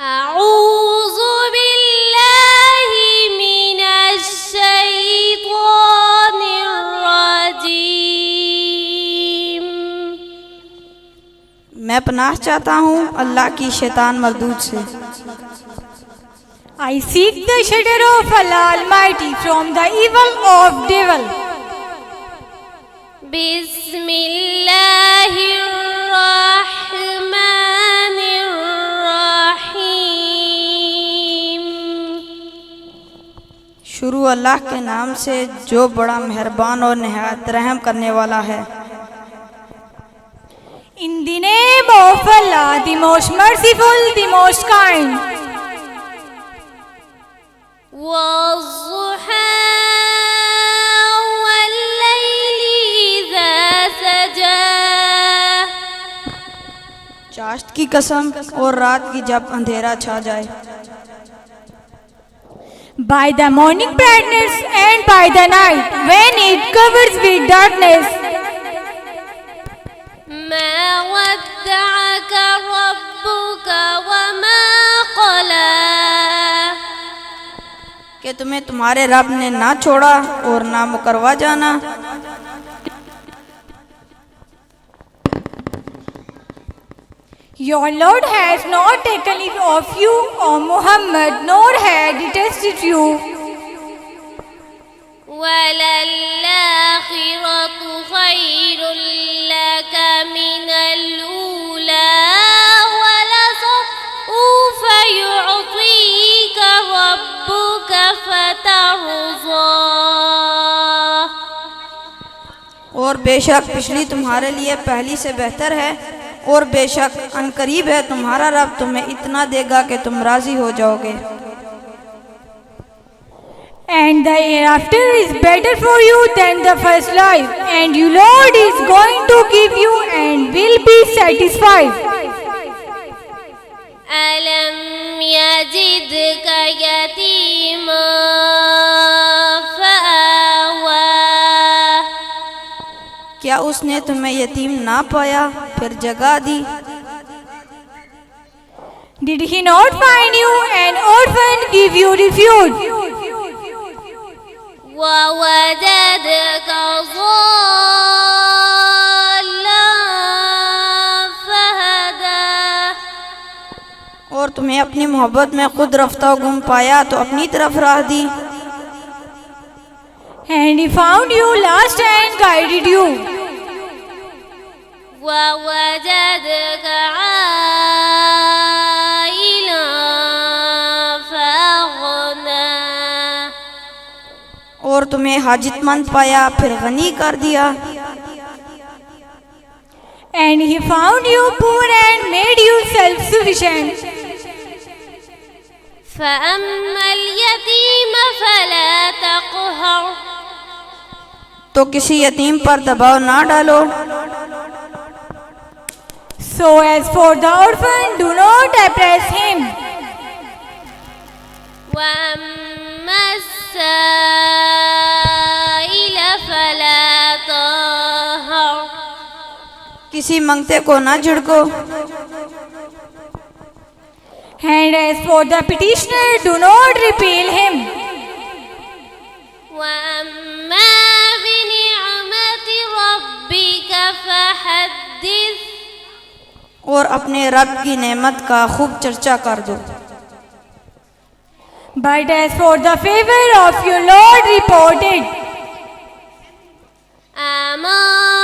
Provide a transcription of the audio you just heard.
أعوذ بالله من الشيطان الرجيم. میں پناہ چاہتا ہوں اللہ کی شیطان مردود سے. I seek the shelter of Allah Almighty from the evil of devil. بسم الله الرحمن الرحيم. شروع اللہ کے نام سے جو بڑا مہربان اور نہایت رحم کرنے والا ہے. In the name of Allah, the most merciful, the most kind. والضحى والليل إذا سجى. چاشت کی قسم اور رات کی جب اندھیرا چھا جائے. By the morning brightness and by the night when it covers with darkness. ما ودعك ربك وما قلى. کہ تمہیں تمہارے رب نے نہ چھوڑا اور نہ مکروا جانا. Your Lord has not taken leave of you, O Muhammad, nor had detested you. وللآخرة خير لك من الأولى ولسوف يعطيك ربك فترضى. اور بے شک پچھلی تمہارے لیے پہلی سے بہتر ہے اور بے شک ان قریب ہے تمہارا رب تمہیں اتنا دے گا کہ تم راضی ہو جاؤ گے. And the hereafter is better for you than the first life, and your Lord is going to give you and will be satisfied. ألم يجدك يتيما فآوى. کیا اس نے تمہیں یتیم نہ پایا پھر جگہ دی. Did he not find you an orphan, give you refuge? ووجدك ضالا فهدى. اور تمہیں اپنی محبت میں خود رفتہ و گم پایا تو اپنی طرف راہ دی. And he found you lost and guided you. ووجدك عائلا فأغنى. اور تمہیں حاجت مند پایا پھر غنی کر دیا. And he found you poor and made you self-sufficient. فأما اليتيم فلا تقهر. تو کسی یتیم پر دباؤ نہ ڈالو. So as for the orphan, do not oppress him. وأما السائل فلا تنهر. کسی منگتے کو نہ جھڑکو. And as for the petitioner, do not repel him. وأما بنعمة ربك فحدث. اور اپنے رب کی نعمت کا خوب چرچا کر دو. But as for the favor of your Lord, report it. أمر